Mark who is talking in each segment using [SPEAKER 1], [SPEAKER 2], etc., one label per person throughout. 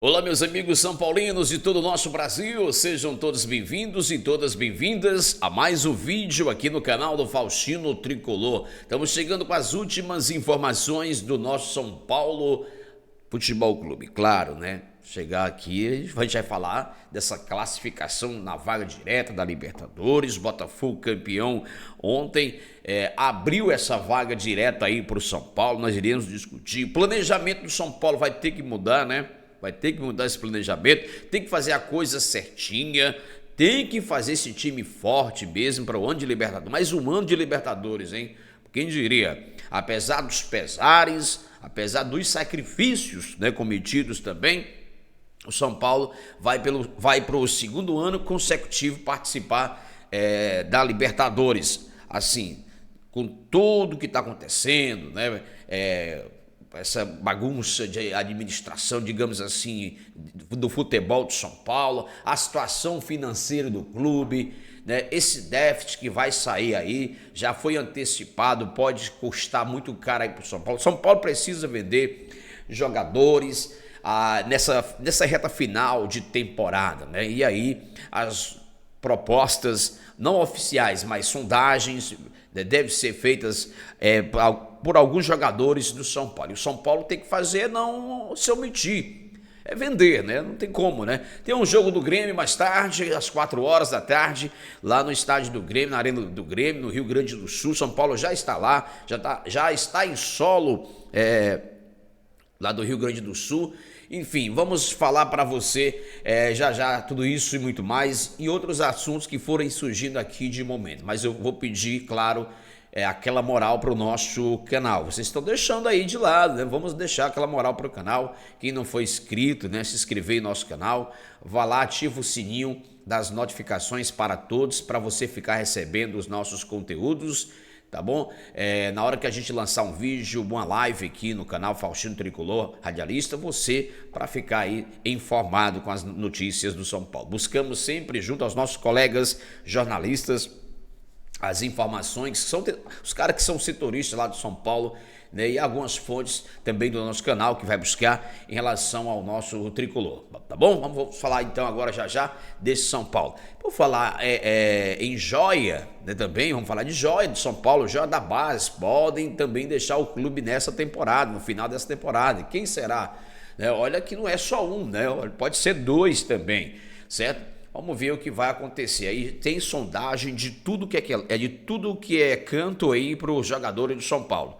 [SPEAKER 1] Olá, meus amigos são paulinos de todo o nosso Brasil, sejam todos bem-vindos e todas bem-vindas a mais um vídeo aqui no canal do Faustino Tricolor. Estamos chegando com as últimas informações do nosso São Paulo Futebol Clube, claro, né? Chegar aqui, a gente vai falar dessa classificação na vaga direta da Libertadores. Botafogo campeão ontem, abriu essa vaga direta aí para o São Paulo. Nós iremos discutir. O planejamento do São Paulo vai ter que mudar, né? Vai ter que mudar esse planejamento, tem que fazer a coisa certinha, tem que fazer esse time forte mesmo para o ano de Libertadores. Mais um ano de Libertadores, hein? Quem diria? Apesar dos pesares, apesar dos sacrifícios, né, cometidos também, o São Paulo vai para o segundo ano consecutivo participar da Libertadores. Assim, com tudo que está acontecendo, né? Essa bagunça de administração, digamos assim, do futebol de São Paulo, a situação financeira do clube, né? Esse déficit que vai sair aí, já foi antecipado, pode custar muito caro aí para o São Paulo. São Paulo precisa vender jogadores nessa reta final de temporada, né? E aí as propostas não oficiais, mas sondagens devem ser feitas por alguns jogadores do São Paulo. E o São Paulo tem que fazer, não se omitir, vender, né? Não tem como, né? Tem um jogo do Grêmio mais tarde, às 4 horas da tarde, lá no estádio do Grêmio, na Arena do Grêmio, no Rio Grande do Sul. São Paulo já está lá, já está em solo lá do Rio Grande do Sul. Enfim, vamos falar para você já tudo isso e muito mais, e outros assuntos que forem surgindo aqui de momento. Mas eu vou pedir, claro, aquela moral para o nosso canal. Vocês estão deixando aí de lado, né? Vamos deixar aquela moral para o canal. Quem não foi inscrito, né, se inscrever em nosso canal, vá lá, ativa o sininho das notificações para todos, para você ficar recebendo os nossos conteúdos, tá bom? Na hora que a gente lançar um vídeo, uma live aqui no canal Faustino Tricolor Radialista, você para ficar aí informado com as notícias do São Paulo. Buscamos sempre, junto aos nossos colegas jornalistas, as informações, que são os caras que são setoristas lá do São Paulo, né, e algumas fontes também do nosso canal que vai buscar em relação ao nosso tricolor, tá bom? Vamos falar então agora já desse São Paulo. Por falar em joia, né, também vamos falar de joia do São Paulo, joia da base, podem também deixar o clube nessa temporada, no final dessa temporada. Quem será? Né, olha que não é só um, né? Pode ser dois também, certo? Vamos ver o que vai acontecer. Aí tem sondagem de tudo que é canto aí para os jogadores do São Paulo,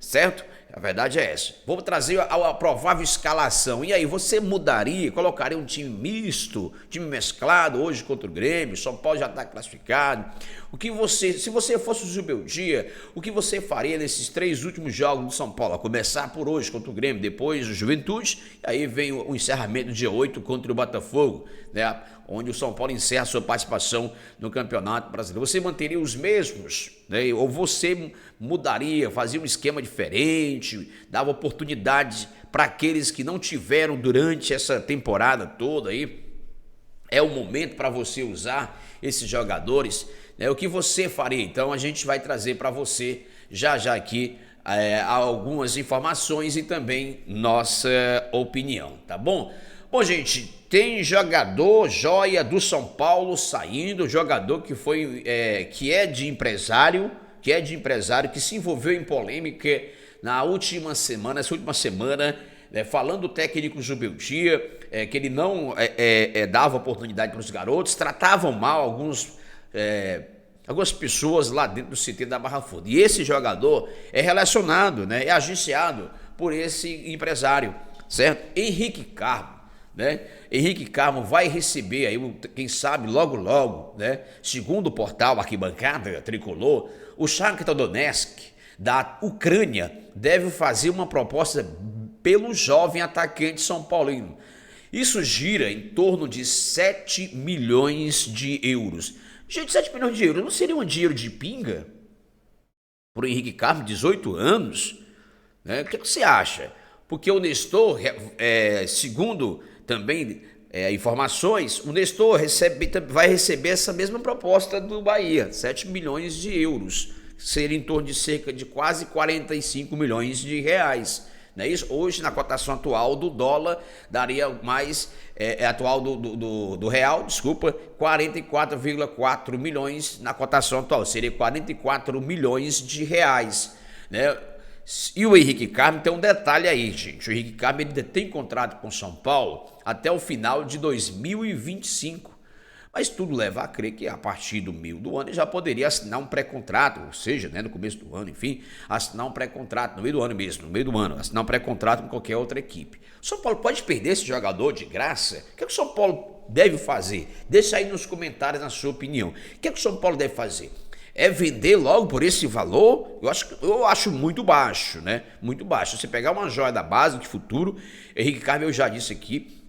[SPEAKER 1] certo? A verdade é essa. Vou trazer a provável escalação. E aí, você mudaria, colocaria um time misto, time mesclado hoje contra o Grêmio? São Paulo já está classificado. Se você fosse o Zubeldia, o que você faria nesses 3 últimos jogos do São Paulo? A começar por hoje contra o Grêmio, depois o Juventude, aí vem o encerramento dia 8 contra o Botafogo, né? Onde o São Paulo encerra a sua participação no Campeonato Brasileiro. Você manteria os mesmos, né? Ou você mudaria, fazia um esquema diferente, dava oportunidade para aqueles que não tiveram durante essa temporada toda aí? É o momento para você usar esses jogadores, né? O que você faria? Então a gente vai trazer para você já aqui algumas informações e também nossa opinião, tá bom? Bom, gente, tem jogador joia do São Paulo saindo, jogador que é de empresário, que se envolveu em polêmica essa última semana, falando o técnico Zubeldia, que ele não dava oportunidade para os garotos, tratavam mal algumas pessoas lá dentro do CT da Barra Funda. E esse jogador é relacionado, né, é agenciado por esse empresário, certo? Henrique Carmo. Né? Henrique Carmo vai receber aí, quem sabe logo, né? Segundo o portal Arquibancada Tricolor, o Shakhtar Donetsk da Ucrânia deve fazer uma proposta pelo jovem atacante São Paulino. Isso gira em torno de 7 milhões de euros. Gente, 7 milhões de euros não seria um dinheiro de pinga para o Henrique Carmo, 18 anos? Né? O que você acha? Porque o Nestor, segundo também informações, o Nestor vai receber essa mesma proposta do Bahia, 7 milhões de euros, seria em torno de cerca de quase 45 milhões de reais, Não é isso? Hoje, na cotação atual do dólar, daria mais, atual do real, desculpa, 44,4 milhões na cotação atual, seria 44 milhões de reais, né? E o Henrique Carmo tem um detalhe aí, gente. O Henrique Carmo ele tem contrato com São Paulo até o final de 2025. Mas tudo leva a crer que a partir do meio do ano ele já poderia assinar um pré-contrato, ou seja, né, no começo do ano, enfim, assinar um pré-contrato, no meio do ano mesmo, no meio do ano, assinar um pré-contrato com qualquer outra equipe. O São Paulo pode perder esse jogador de graça? O que é que o São Paulo deve fazer? Deixa aí nos comentários na sua opinião. O que é que o São Paulo deve fazer? É vender logo por esse valor? Eu acho muito baixo, né? Muito baixo. Você pegar uma joia da base de futuro, Henrique Carmo, eu já disse aqui,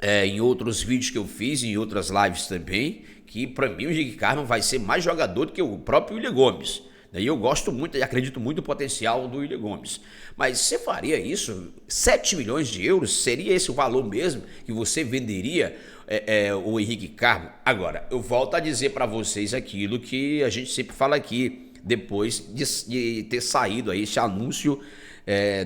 [SPEAKER 1] em outros vídeos que eu fiz, em outras lives também, que para mim o Henrique Carmo vai ser mais jogador do que o próprio William Gomes. E eu gosto muito e acredito muito no potencial do William Gomes. Mas você faria isso? 7 milhões de euros? Seria esse o valor mesmo que você venderia o Henrique Carmo? Agora, eu volto a dizer para vocês aquilo que a gente sempre fala aqui, depois de ter saído aí esse anúncio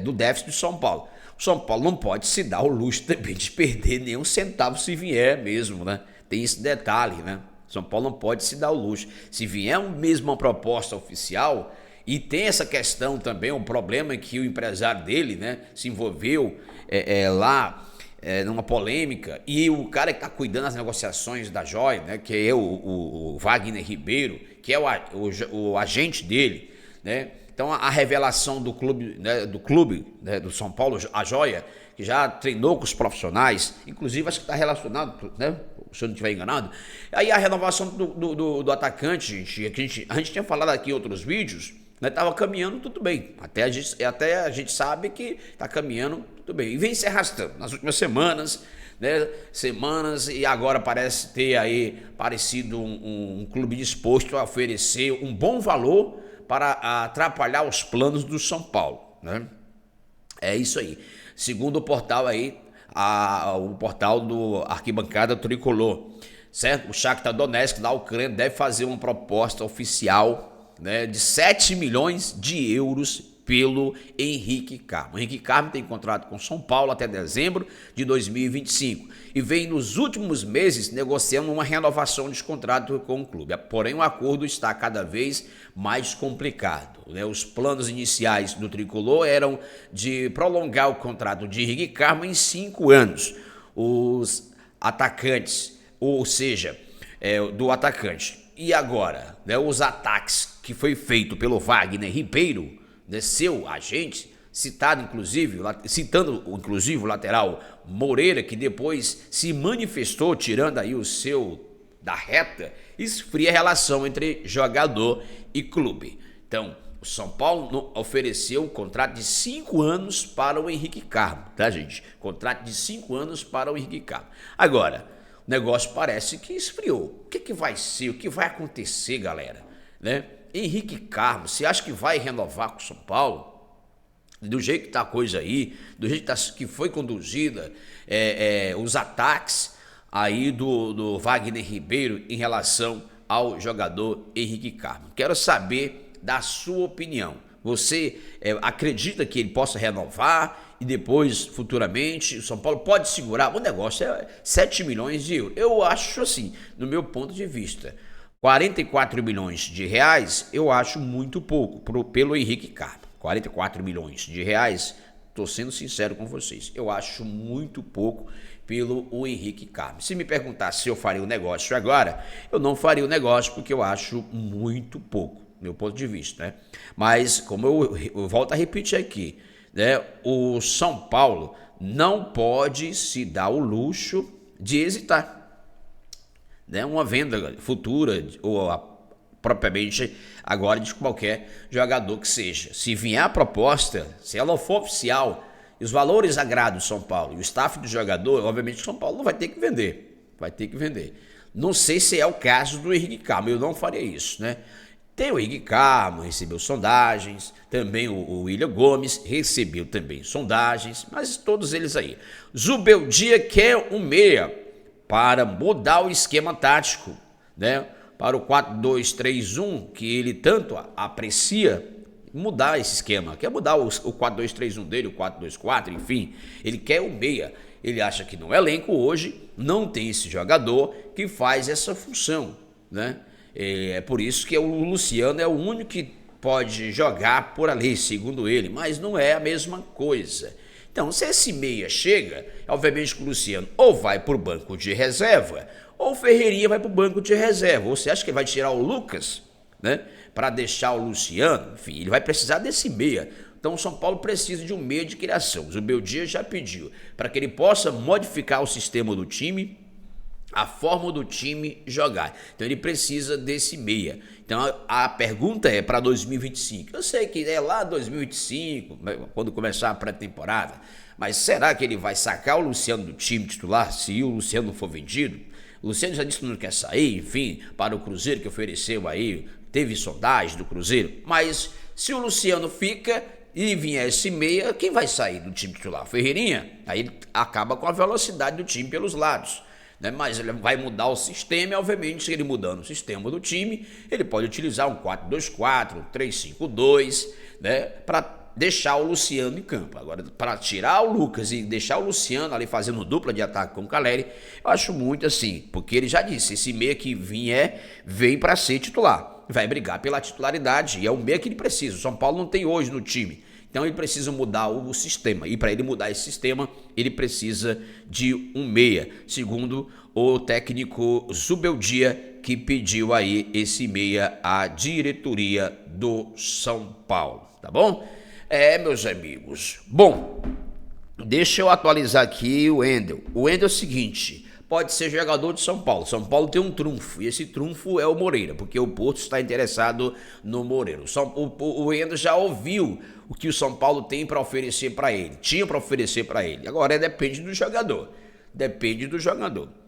[SPEAKER 1] do déficit de São Paulo. O São Paulo não pode se dar o luxo também de perder nenhum centavo se vier mesmo, né? Tem esse detalhe, né? São Paulo não pode se dar o luxo. Se vier mesmo uma proposta oficial, e tem essa questão também, um problema que o empresário dele, né, se envolveu lá numa polêmica, e o cara que está cuidando das negociações da joia, né, que é o Wagner Ribeiro, que é o agente dele, né? Então a revelação do clube, né, do São Paulo, a Joia, que já treinou com os profissionais, inclusive acho que está relacionado, né, se eu não estiver enganado. Aí a renovação do atacante, a gente tinha falado aqui em outros vídeos, né, estava caminhando tudo bem. Até a gente sabe que está caminhando tudo bem. E vem se arrastando nas últimas semanas, né, e agora parece ter aí parecido um clube disposto a oferecer um bom valor para atrapalhar os planos do São Paulo, né? É isso aí. Segundo o portal aí, o portal do Arquibancada Tricolor, certo? O Shakhtar Donetsk da Ucrânia deve fazer uma proposta oficial, né, de 7 milhões de euros pelo Henrique Carmo. O Henrique Carmo tem contrato com São Paulo até dezembro de 2025 e vem nos últimos meses negociando uma renovação de contrato com o clube. Porém, o acordo está cada vez mais complicado, né? Os planos iniciais do Tricolor eram de prolongar o contrato de Henrique Carmo em 5 anos. Os atacantes, ou seja, do atacante. E agora, né, os ataques que foi feito pelo Wagner Ribeiro, né, seu agente, citando inclusive o lateral Moreira, que depois se manifestou tirando aí o seu da reta, esfria a relação entre jogador e clube. Então, o São Paulo ofereceu um contrato de 5 anos para o Henrique Carmo, tá, gente? Contrato de 5 anos para o Henrique Carmo. Agora, o negócio parece que esfriou. O que vai ser? O que vai acontecer, galera? Né? Henrique Carmo, você acha que vai renovar com o São Paulo? Do jeito que está a coisa aí, do jeito que foi conduzida, os ataques aí do Wagner Ribeiro em relação ao jogador Henrique Carmo. Quero saber da sua opinião. Você acredita que ele possa renovar e depois, futuramente, o São Paulo pode segurar? O negócio é 7 milhões de euros. Eu acho assim, no meu ponto de vista, 44 milhões de reais eu acho muito pouco pelo Henrique Carmo. 44 milhões de reais, estou sendo sincero com vocês, eu acho muito pouco pelo Henrique Carmo. Se me perguntar se eu faria o negócio agora, eu não faria o negócio porque eu acho muito pouco, meu ponto de vista, né? Mas, como eu volto a repetir aqui, né, o São Paulo não pode se dar o luxo de hesitar, né? Uma venda futura ou propriamente agora de qualquer jogador que seja. Se vier a proposta, se ela for oficial, e os valores agradam o São Paulo e o staff do jogador, obviamente o São Paulo vai ter que vender. Vai ter que vender. Não sei se é o caso do Henrique Carmo, eu não faria isso, né? Tem o Henrique Carmo, recebeu sondagens, também o William Gomes recebeu também sondagens, mas todos eles aí. Zubeldia quer um meia para mudar o esquema tático, né? Para o 4-2-3-1, que ele tanto aprecia, mudar esse esquema, quer mudar o 4-2-3-1 dele, o 4-2-4, enfim. Ele quer o meia. Ele acha que no elenco hoje não tem esse jogador que faz essa função, né? É por isso que o Luciano é o único que pode jogar por ali, segundo ele, mas não é a mesma coisa. Então, se esse meia chega, obviamente que o Luciano ou vai para o banco de reserva, ou o Ferreirinha vai para o banco de reserva. Ou você acha que vai tirar o Lucas, né, para deixar o Luciano? Enfim, ele vai precisar desse meia. Então o São Paulo precisa de um meia de criação. O Zubeldia já pediu para que ele possa modificar o sistema do time, a forma do time jogar. Então ele precisa desse meia. Então a pergunta é para 2025. Eu sei que é lá 2025, quando começar a pré-temporada, mas será que ele vai sacar o Luciano do time titular se o Luciano não for vendido? O Luciano já disse que não quer sair, enfim, para o Cruzeiro que ofereceu aí, teve sondagem do Cruzeiro, mas se o Luciano fica e vier esse meia, quem vai sair do time titular? Ferreirinha? Aí ele acaba com a velocidade do time pelos lados, né? Mas ele vai mudar o sistema e, obviamente, se ele mudando o sistema do time, ele pode utilizar um 4-2-4, um 3-5-2, né? Para deixar o Luciano em campo. Agora, para tirar o Lucas e deixar o Luciano ali fazendo dupla de ataque com o Caleri, eu acho muito assim, porque ele já disse, esse meia que vem para ser titular. Vai brigar pela titularidade e é o meia que ele precisa. O São Paulo não tem hoje no time. Então ele precisa mudar o sistema. E para ele mudar esse sistema, ele precisa de um meia. Segundo o técnico Zubeldia, que pediu aí esse meia à diretoria do São Paulo. Tá bom? Meus amigos. Bom, deixa eu atualizar aqui o Wendel. O Wendel é o seguinte... pode ser jogador de São Paulo. São Paulo tem um trunfo, e esse trunfo é o Moreira, porque o Porto está interessado no Moreira. O Wendel já ouviu o que o São Paulo tem para oferecer para ele, tinha para oferecer para ele. Agora depende do jogador,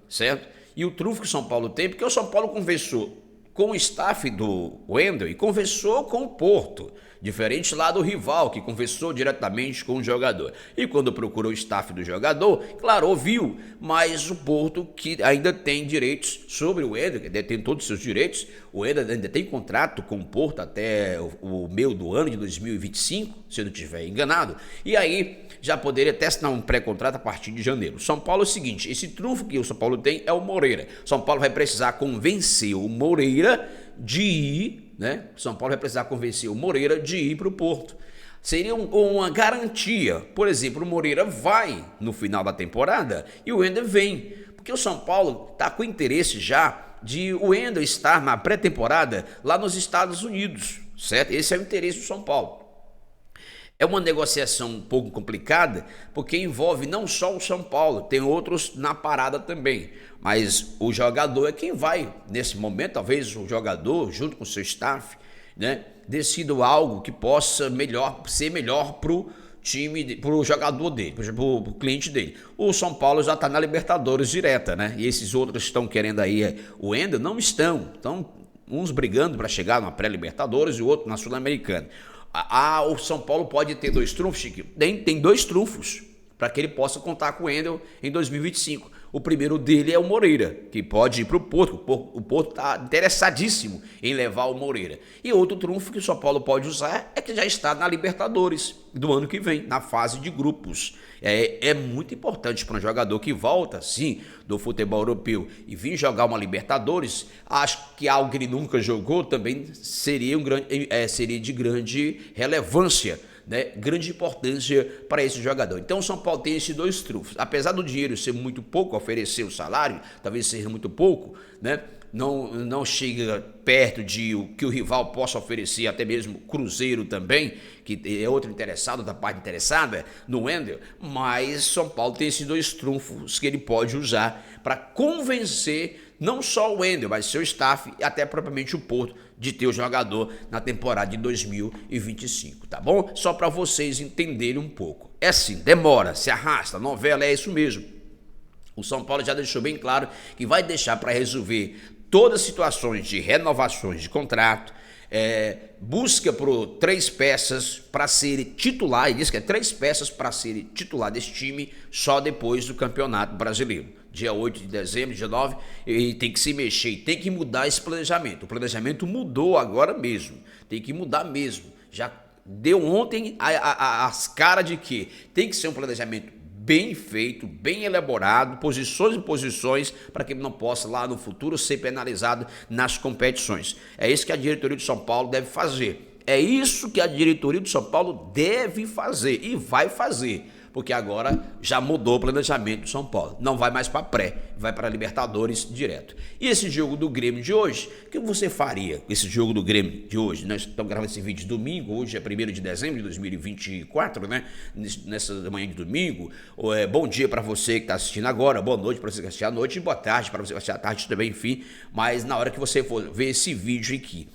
[SPEAKER 1] certo? E o trunfo que o São Paulo tem, porque o São Paulo conversou com o staff do Wendel e conversou com o Porto. Diferente lá do rival, que conversou diretamente com o jogador. E quando procurou o staff do jogador, claro, ouviu, mas o Porto, que ainda tem direitos sobre o Wendel, que tem todos os seus direitos, o Wendel ainda tem contrato com o Porto até o meio do ano de 2025, se eu não estiver enganado, e aí já poderia até assinar um pré-contrato a partir de janeiro. São Paulo é o seguinte, esse trunfo que o São Paulo tem é o Moreira. São Paulo vai precisar convencer o Moreira de ir, né? São Paulo vai precisar convencer o Moreira de ir para o Porto. Seria uma garantia. Por exemplo, o Moreira vai no final da temporada e o Wendel vem. Porque o São Paulo está com interesse já de o Wendel estar na pré-temporada lá nos Estados Unidos, certo? Esse é o interesse do São Paulo. É uma negociação um pouco complicada, porque envolve não só o São Paulo, tem outros na parada também. Mas o jogador é quem vai, nesse momento, talvez o jogador, junto com o seu staff, né, decida algo que possa ser melhor para o time, para o jogador dele, para o cliente dele. O São Paulo já está na Libertadores direta, né? E esses outros estão querendo aí, o Wendel não estão uns brigando para chegar na pré-Libertadores e o outro na Sul-Americana. O São Paulo pode ter dois trunfos, Chiquinho? Tem dois trunfos para que ele possa contar com o Wendel em 2025. O primeiro dele é o Moreira, que pode ir para o Porto. O Porto está interessadíssimo em levar o Moreira. E outro trunfo que o São Paulo pode usar é que já está na Libertadores do ano que vem, na fase de grupos. É muito importante para um jogador que volta, sim, do futebol europeu e vir jogar uma Libertadores. Acho que algo que ele nunca jogou também seria de grande relevância, né? Grande importância para esse jogador. Então o São Paulo tem esses dois trunfos. Apesar do dinheiro ser muito pouco, oferecer o salário, talvez seja muito pouco, né? Não chega perto de o que o rival possa oferecer, até mesmo Cruzeiro também, que é outro interessado, da parte interessada no Wendel, mas São Paulo tem esses dois trunfos que ele pode usar para convencer não só o Wendel, mas seu staff e até propriamente o Porto de ter o jogador na temporada de 2025, tá bom? Só para vocês entenderem um pouco. É assim, demora, se arrasta, novela é isso mesmo. O São Paulo já deixou bem claro que vai deixar para resolver todas as situações de renovações de contrato, busca por 3 peças para ser titular, ele diz que é 3 peças para ser titular desse time só depois do Campeonato Brasileiro. Dia 8 de dezembro, dia 9, e tem que se mexer, tem que mudar esse planejamento. O planejamento mudou agora mesmo, tem que mudar mesmo. Já deu ontem as caras de que tem que ser um planejamento bem feito, bem elaborado, posições e posições, para que ele não possa lá no futuro ser penalizado nas competições. É isso que a diretoria de São Paulo deve fazer. É isso que a diretoria de São Paulo deve fazer e vai fazer, porque agora já mudou o planejamento do São Paulo. Não vai mais para pré, vai para Libertadores direto. E esse jogo do Grêmio de hoje, o que você faria com esse jogo do Grêmio de hoje? Nós estamos gravando esse vídeo domingo, hoje é 1º de dezembro de 2024, né? Nessa manhã de domingo. Bom dia para você que está assistindo agora, boa noite para você que assistir à noite e boa tarde para você que assistir à tarde também, enfim. Mas na hora que você for ver esse vídeo aqui,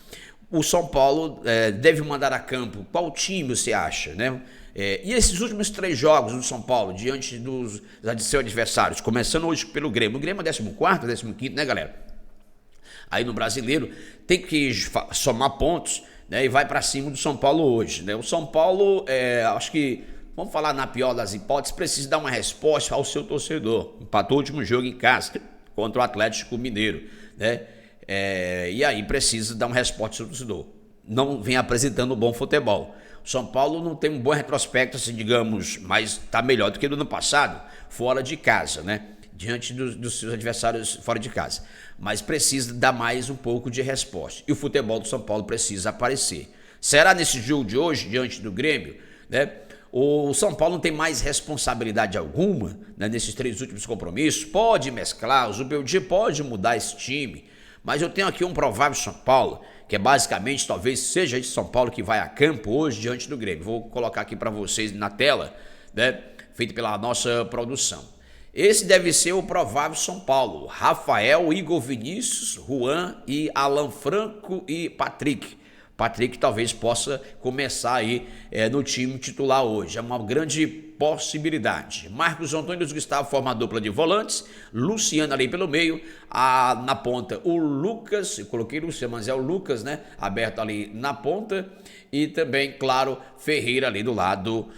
[SPEAKER 1] o São Paulo deve mandar a campo qual time você acha, né? E esses últimos 3 jogos do São Paulo, diante dos seus adversários, começando hoje pelo Grêmio. O Grêmio é 14º, 15º, né, galera? Aí no Brasileiro tem que somar pontos, né, e vai para cima do São Paulo hoje, né? O São Paulo, acho que, vamos falar na pior das hipóteses, precisa dar uma resposta ao seu torcedor. Empatou o último jogo em casa contra o Atlético Mineiro, né? E aí precisa dar uma resposta ao seu torcedor. Não vem apresentando um bom futebol. O São Paulo não tem um bom retrospecto, assim, digamos, mas está melhor do que no ano passado, fora de casa, né? Diante dos seus adversários fora de casa. Mas precisa dar mais um pouco de resposta. E o futebol do São Paulo precisa aparecer. Será nesse jogo de hoje, diante do Grêmio, né? O São Paulo não tem mais responsabilidade alguma, né, nesses 3 últimos compromissos. Pode mesclar, o Zubeldia pode mudar esse time. Mas eu tenho aqui um provável São Paulo, que é basicamente, talvez seja esse São Paulo que vai a campo hoje diante do Grêmio. Vou colocar aqui para vocês na tela, né, feito pela nossa produção. Esse deve ser o provável São Paulo. Rafael, Igor Vinícius, Juan e Alan Franco e Patrick. Patrick talvez possa começar aí no time titular hoje. É uma grande possibilidade. Marcos Antônio e Luiz Gustavo formam a dupla de volantes. Luciano ali pelo meio. Na ponta o Lucas. Eu coloquei Luciano, mas é o Lucas, né? Aberto ali na ponta. E também, claro, Ferreira ali do lado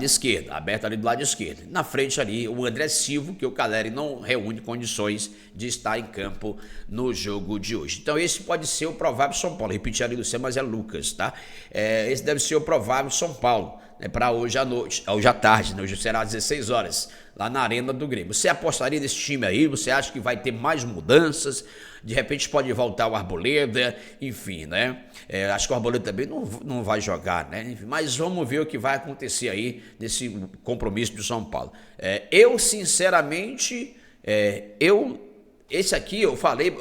[SPEAKER 1] esquerdo, aberto ali do lado esquerdo. Na frente ali o André Silva, que o Caleri não reúne condições de estar em campo no jogo de hoje. Então esse pode ser o provável São Paulo. Repetir ali do céu, mas é Lucas, tá? Esse deve ser o provável São Paulo, né, para hoje à noite, hoje à tarde, né? Hoje será às 16 horas, lá na Arena do Grêmio. Você apostaria nesse time aí? Você acha que vai ter mais mudanças? De repente pode voltar o Arboleda, enfim, né? Acho que o Arboleda também não vai jogar, né? Enfim, mas vamos ver o que vai acontecer aí nesse compromisso do São Paulo. Eu, sinceramente, esse aqui eu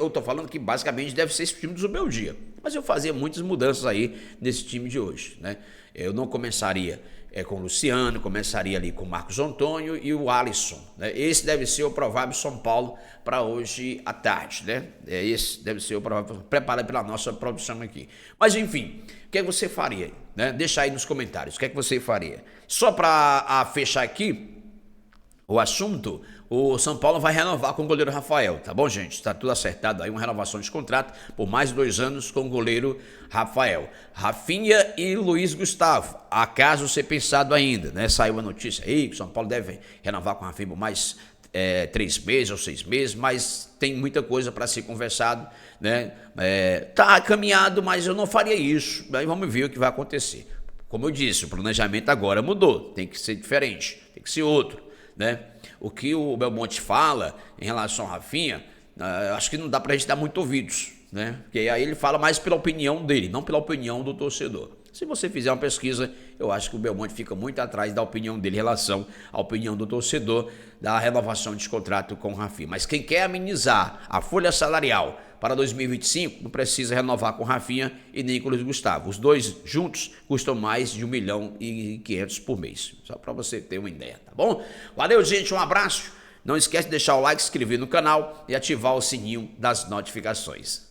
[SPEAKER 1] tô falando que basicamente deve ser esse time do Zubeldia. Mas eu fazia muitas mudanças aí nesse time de hoje, né? Eu não começaria com o Luciano, começaria ali com o Marcos Antônio e o Alisson, né? Esse deve ser o provável São Paulo para hoje à tarde, né? Esse deve ser o provável, preparado pela nossa produção aqui. Mas enfim, o que é que você faria, né? Deixa aí nos comentários, o que é que você faria? Só para fechar aqui o assunto, o São Paulo vai renovar com o goleiro Rafael, tá bom, gente? Está tudo acertado aí, uma renovação de contrato por mais 2 anos com o goleiro Rafael. Rafinha e Luiz Gustavo, acaso ser pensado ainda, né? Saiu a notícia aí que o São Paulo deve renovar com o Rafinha por mais 3 meses ou 6 meses, mas tem muita coisa para ser conversado, né? Tá caminhado, mas eu não faria isso. Aí vamos ver o que vai acontecer. Como eu disse, o planejamento agora mudou, tem que ser diferente, tem que ser outro, né? O que o Belmonte fala em relação ao Rafinha, acho que não dá pra gente dar muito ouvidos, né? Porque aí ele fala mais pela opinião dele, não pela opinião do torcedor. Se você fizer uma pesquisa, eu acho que o Belmonte fica muito atrás da opinião dele em relação à opinião do torcedor da renovação de contrato com o Rafinha. Mas quem quer amenizar a folha salarial para 2025 não precisa renovar com o Rafinha e nem com o Luiz Gustavo. Os dois juntos custam mais de 1.500.000 por mês. Só para você ter uma ideia, tá bom? Valeu, gente, um abraço. Não esquece de deixar o like, se inscrever no canal e ativar o sininho das notificações.